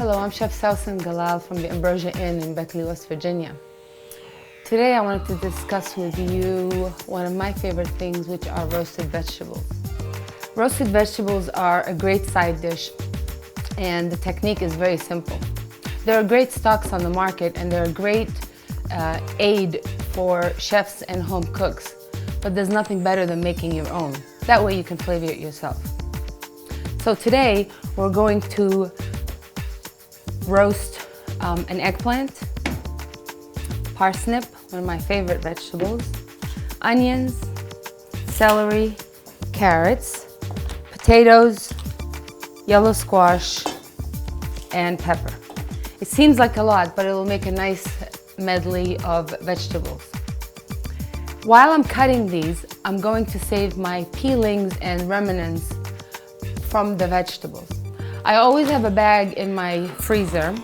Hello, I'm Chef Sawsan Galal from the Ambrosia Inn in Beckley, West Virginia. Today I wanted to discuss with you one of my favorite things, which are roasted vegetables. Roasted vegetables are a great side dish, and the technique is very simple. There are great stocks on the market, and they're a great aid for chefs and home cooks, but there's nothing better than making your own. That way you can flavor it yourself. So today we're going to roast an eggplant, parsnip, one of my favorite vegetables, onions, celery, carrots, potatoes, yellow squash, and pepper. It seems like a lot, but it will make a nice medley of vegetables. While I'm cutting these, I'm going to save my peelings and remnants from the vegetables. I always have a bag in my freezer,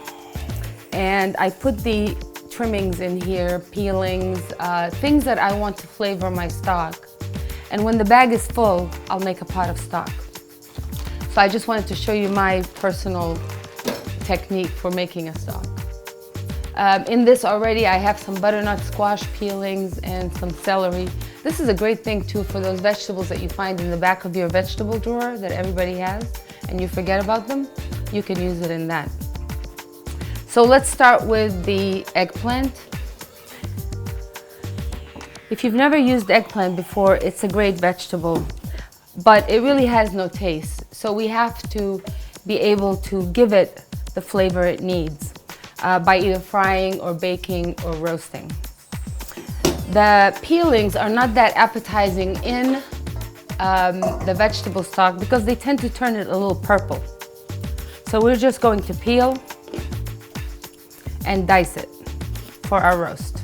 and I put the trimmings in here, peelings, things that I want to flavor my stock. And when the bag is full, I'll make a pot of stock. So I just wanted to show you my personal technique for making a stock. In this already, I have some butternut squash peelings and some celery. This is a great thing too for those vegetables that you find in the back of your vegetable drawer that everybody has and you forget about them. You can use it in that. So let's start with the eggplant. If you've never used eggplant before, it's a great vegetable, but it really has no taste. So we have to be able to give it the flavor it needs by either frying or baking or roasting. The peelings are not that appetizing in the vegetable stock because they tend to turn it a little purple. So we're just going to peel and dice it for our roast.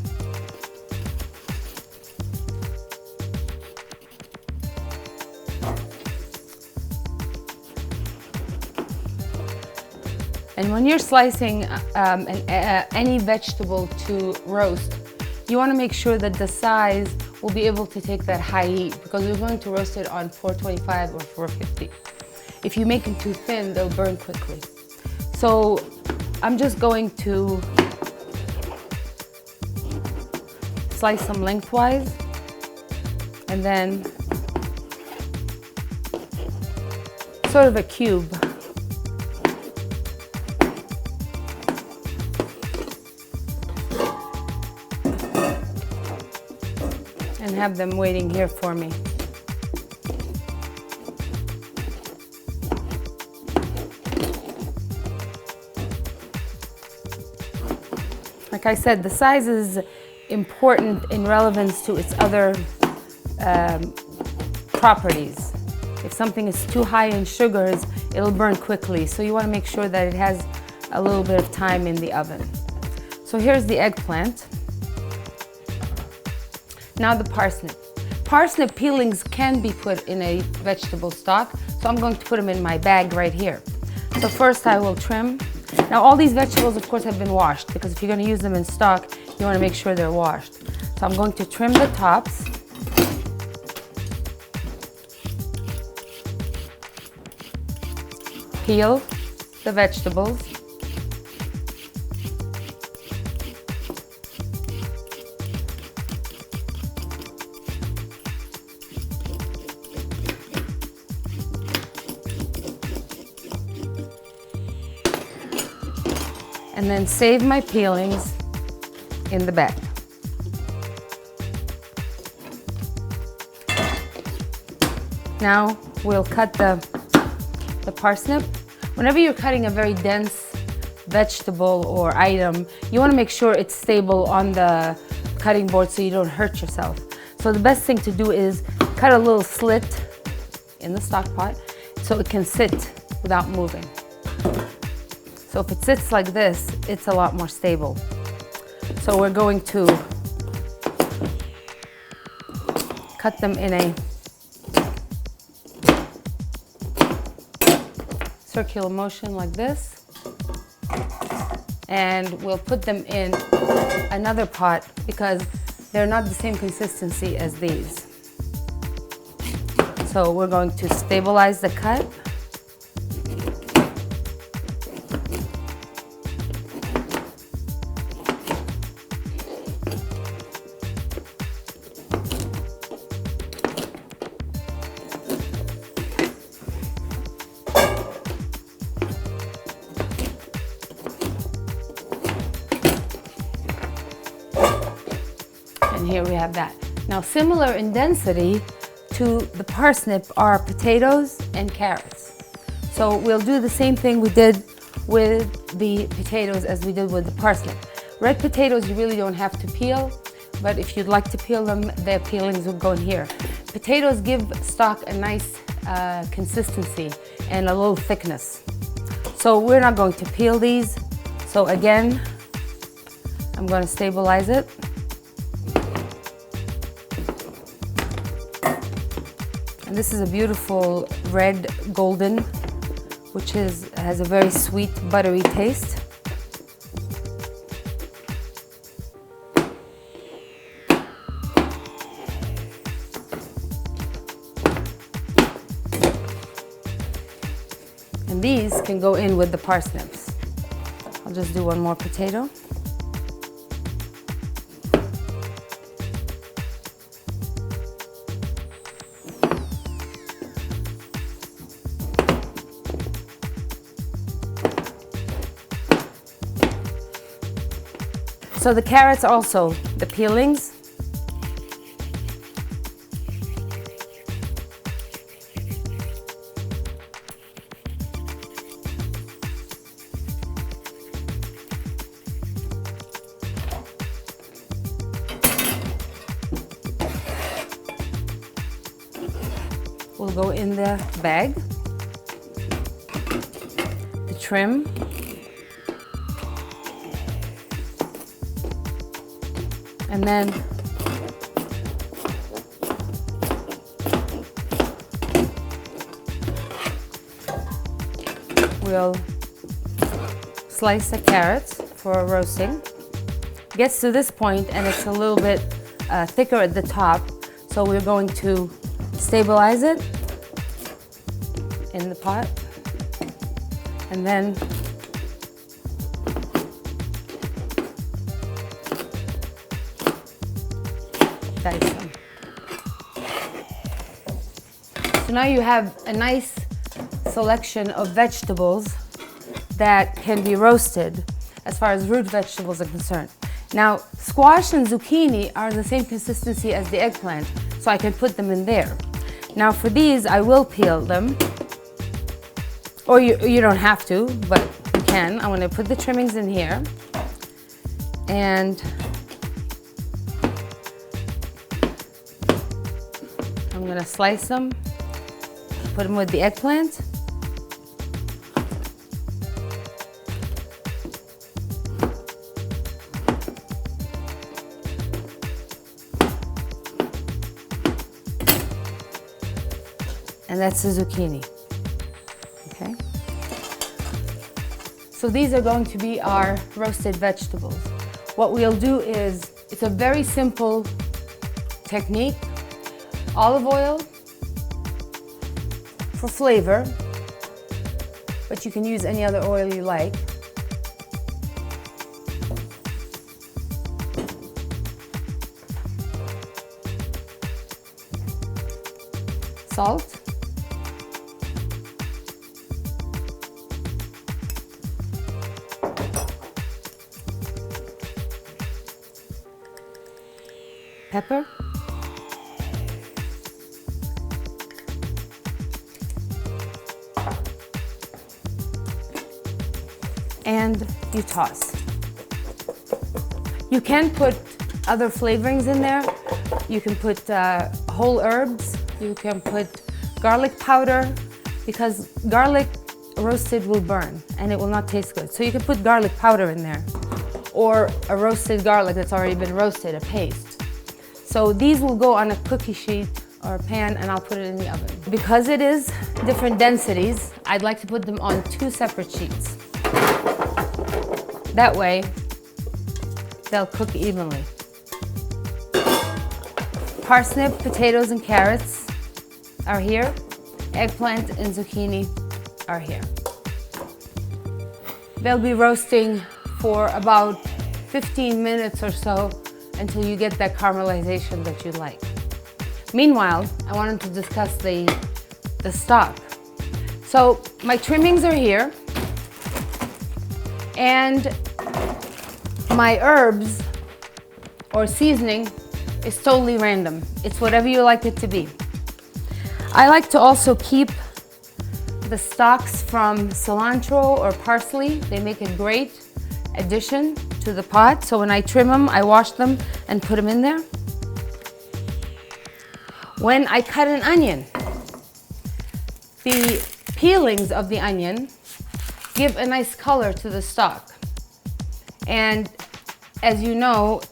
And when you're slicing any vegetable to roast, you want to make sure that the size will be able to take that high heat because we're going to roast it on 425 or 450. If you make them too thin, they'll burn quickly. So I'm just going to slice them lengthwise and then sort of a cube. And have them waiting here for me. Like I said, the size is important in relevance to its other properties. If something is too high in sugars, it'll burn quickly. So you want to make sure that it has a little bit of time in the oven. So here's the eggplant. Now the parsnip. Parsnip peelings can be put in a vegetable stock, so I'm going to put them in my bag right here. So first I will trim. Now all these vegetables of course have been washed because if you're going to use them in stock, you want to make sure they're washed. So I'm going to trim the tops. Peel the vegetables. And then save my peelings in the bag. Now we'll cut the parsnip. Whenever you're cutting a very dense vegetable or item, you want to make sure it's stable on the cutting board so you don't hurt yourself. So the best thing to do is cut a little slit in the stock pot so it can sit without moving. So if it sits like this, it's a lot more stable. So we're going to cut them in a circular motion like this. And we'll put them in another pot because they're not the same consistency as these. So we're going to stabilize the cut. and here we have that. Now, similar in density to the parsnip are potatoes and carrots. So we'll do the same thing we did with the potatoes as we did with the parsnip. Red potatoes you really don't have to peel, but if you'd like to peel them, the peelings will go in here. Potatoes give stock a nice consistency and a little thickness. So we're not going to peel these. So again, I'm going to stabilize it. And this is a beautiful red golden, which has a very sweet, buttery taste. And these can go in with the parsnips. I'll just do one more potato. So the carrots also, the peelings. Will go in the bag. The trim. And then we'll slice the carrots for roasting. It gets to this point and it's a little bit thicker at the top, so we're going to stabilize it in the pot and then dice them. So now you have a nice selection of vegetables that can be roasted as far as root vegetables are concerned. Now, squash and zucchini are the same consistency as the eggplant, so I can put them in there. Now for these, I will peel them, or you don't have to, but you can. I'm gonna put the trimmings in here, and I'm gonna slice them, put them with the eggplant. And that's the zucchini, okay? So these are going to be our roasted vegetables. What we'll do is, it's a very simple technique. Olive oil for flavor, but you can use any other oil you like. Salt. Pepper. And you toss. You can put other flavorings in there. You can put whole herbs. You can put garlic powder, because garlic roasted will burn and it will not taste good. So you can put garlic powder in there, or a roasted garlic that's already been roasted, a paste. So these will go on a cookie sheet or a pan, and I'll put it in the oven. Because it is different densities, I'd like to put them on 2 separate sheets. That way, they'll cook evenly. Parsnip, potatoes, and carrots are here. Eggplant and zucchini are here. They'll be roasting for about 15 minutes or so until you get that caramelization that you like. Meanwhile, I wanted to discuss the stock. So my trimmings are here, and my herbs or seasoning It's totally random. It's whatever you like it to be. I like to also keep the stalks from cilantro or parsley. They make a great addition to the pot. So when I trim them, I wash them and put them in there. When I cut an onion, the peelings of the onion give a nice color to the stock. And as you know,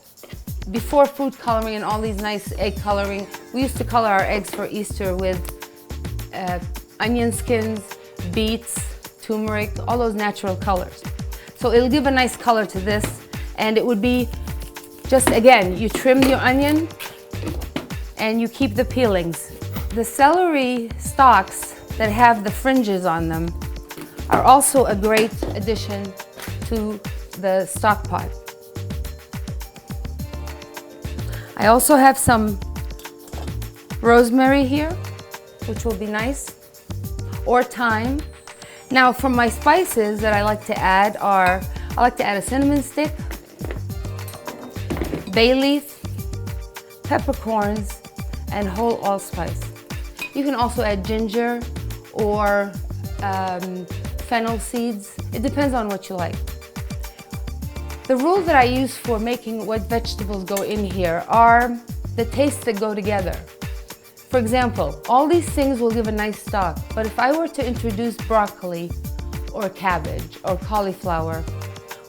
before food coloring and all these nice egg coloring, we used to color our eggs for Easter with onion skins, beets, turmeric, all those natural colors. So it'll give a nice color to this, and it would be just, again, you trim your onion and you keep the peelings. The celery stalks that have the fringes on them are also a great addition to the stock pot. I also have some rosemary here, which will be nice, or thyme. Now for my spices that I like to add are, I like to add a cinnamon stick, bay leaf, peppercorns, and whole allspice. You can also add ginger or fennel seeds. It depends on what you like. The rule that I use for making what vegetables go in here are the tastes that go together. For example, all these things will give a nice stock, but if I were to introduce broccoli or cabbage or cauliflower,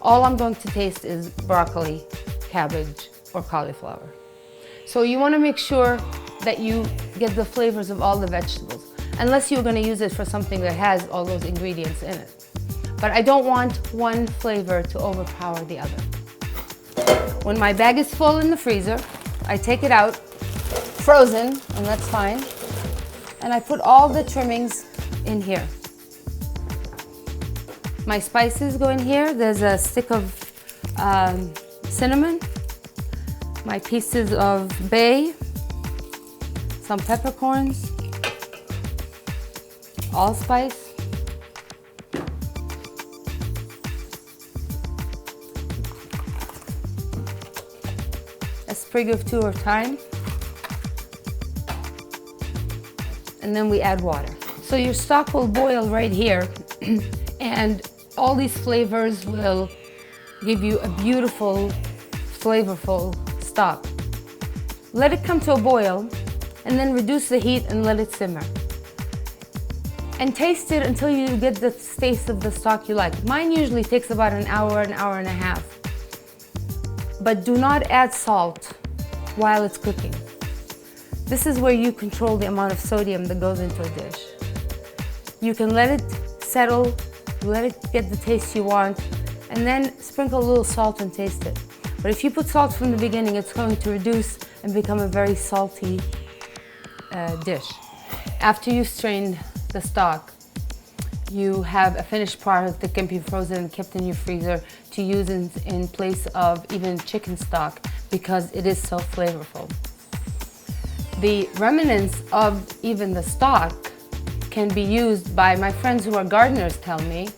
all I'm going to taste is broccoli, cabbage, or cauliflower. So you want to make sure that you get the flavors of all the vegetables, unless you're going to use it for something that has all those ingredients in it. But I don't want one flavor to overpower the other. When my bag is full in the freezer, I take it out, frozen, and that's fine, and I put all the trimmings in here. My spices go in here. There's a stick of cinnamon, my pieces of bay, some peppercorns, allspice, a sprig of two or thyme, and then we add water. So your stock will boil right here and all these flavors will give you a beautiful, flavorful stock. Let it come to a boil and then reduce the heat and let it simmer. And taste it until you get the taste of the stock you like. Mine usually takes about an hour and a half. But do not add salt while it's cooking. This is where you control the amount of sodium that goes into a dish. You can let it settle, let it get the taste you want, and then sprinkle a little salt and taste it. But if you put salt from the beginning, it's going to reduce and become a very salty dish. After you strain the stock, you have a finished product that can be frozen and kept in your freezer to use in place of even chicken stock because it is so flavorful. The remnants of even the stock can be used by my friends who are gardeners, tell me,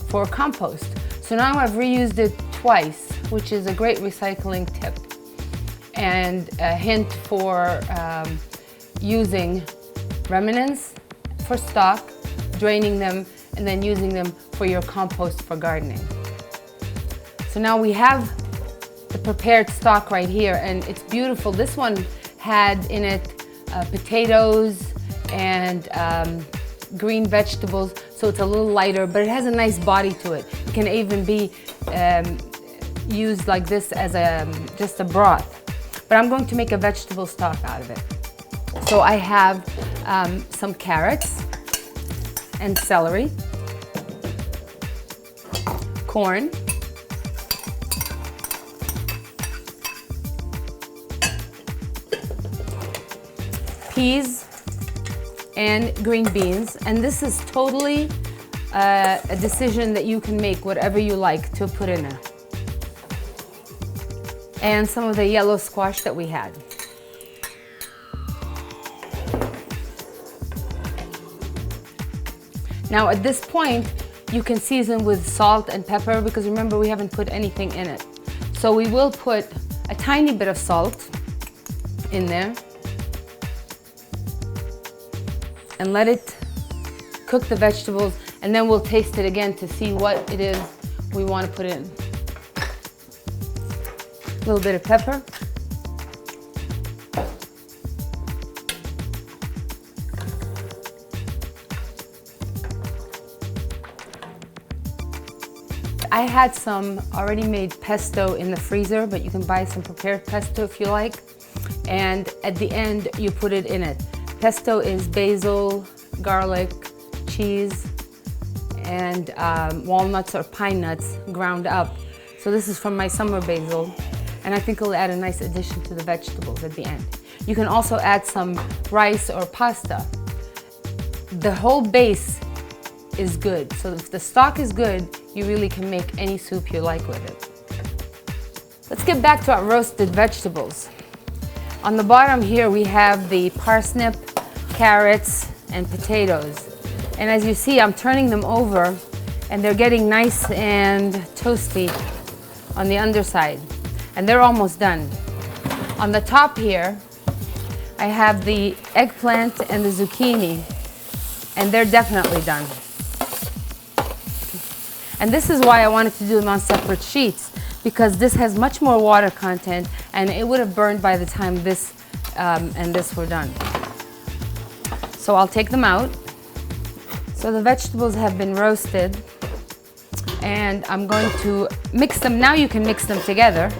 for compost. So now I've reused it twice, which is a great recycling tip and a hint for using remnants for stock, draining them, and then using them for your compost for gardening. So now we have the prepared stock right here, and it's beautiful. This one had in it potatoes and green vegetables, so it's a little lighter, but it has a nice body to it. It can even be used like this as just a broth. But I'm going to make a vegetable stock out of it. So I have some carrots and celery, corn, peas, and green beans. And this is totally a decision that you can make whatever you like to put in it. And some of the yellow squash that we had. Now at this point, you can season with salt and pepper because remember we haven't put anything in it. So we will put a tiny bit of salt in there and let it cook the vegetables, and then we'll taste it again to see what it is we want to put in. A little bit of pepper. I had some already made pesto in the freezer, but you can buy some prepared pesto if you like. And at the end, you put it in it. Pesto is basil, garlic, cheese, and walnuts or pine nuts ground up. So this is from my summer basil, and I think it'll add a nice addition to the vegetables at the end. You can also add some rice or pasta. The whole base is good. So if the stock is good, you really can make any soup you like with it. Let's get back to our roasted vegetables. On the bottom here we have the parsnip, carrots, and potatoes. And as you see, I'm turning them over and they're getting nice and toasty on the underside. And they're almost done. On the top here, I have the eggplant and the zucchini, and they're definitely done. And this is why I wanted to do them on separate sheets, because this has much more water content and it would have burned by the time this and this were done. So I'll take them out. So the vegetables have been roasted and I'm going to mix them. Now you can mix them together.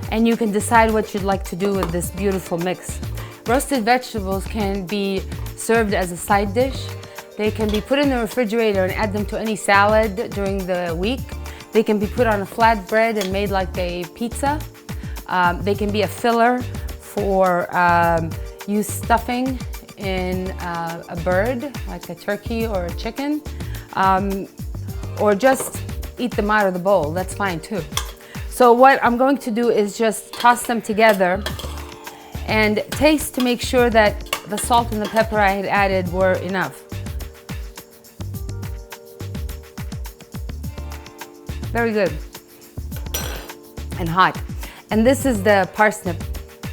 And you can decide what you'd like to do with this beautiful mix. Roasted vegetables can be served as a side dish. They can be put in the refrigerator and add them to any salad during the week. They can be put on a flat bread and made like a pizza. They can be a filler for use stuffing in a bird, like a turkey or a chicken, or just eat them out of the bowl. That's fine too. So what I'm going to do is just toss them together and taste to make sure that the salt and the pepper I had added were enough. Very good and hot. And this is the parsnip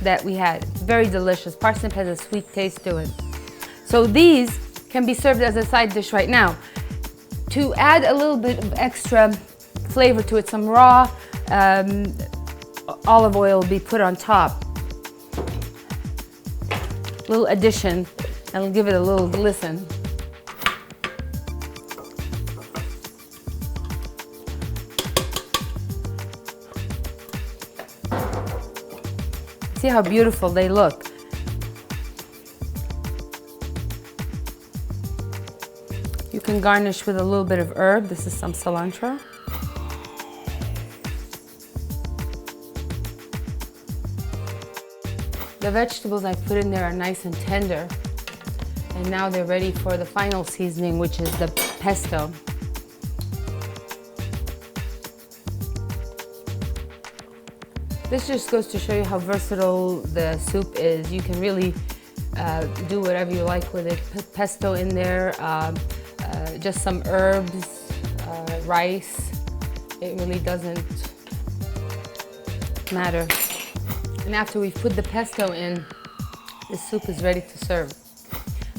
that we had. It's very delicious. Parsnip has a sweet taste to it. So these can be served as a side dish right now. To add a little bit of extra flavor to it, some raw olive oil will be put on top. Little addition, and it'll give it a little glisten. See how beautiful they look. You can garnish with a little bit of herb. This is some cilantro. The vegetables I put in there are nice and tender, and now they're ready for the final seasoning, which is the pesto. This just goes to show you how versatile the soup is. You can really do whatever you like with it. Put pesto in there, just some herbs, rice. It really doesn't matter. And after we've put the pesto in, the soup is ready to serve.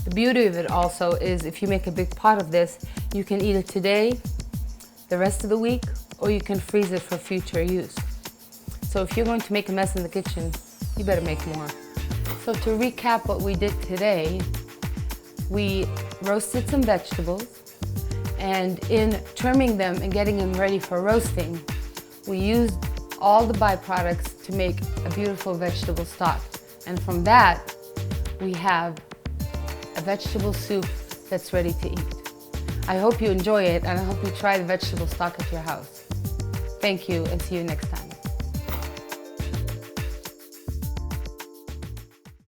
The beauty of it also is if you make a big pot of this, you can eat it today, the rest of the week, or you can freeze it for future use. So if you're going to make a mess in the kitchen, you better make more. So to recap what we did today, we roasted some vegetables, and in trimming them and getting them ready for roasting, we used all the byproducts to make a beautiful vegetable stock. And from that, we have a vegetable soup that's ready to eat. I hope you enjoy it, and I hope you try the vegetable stock at your house. Thank you, and see you next time.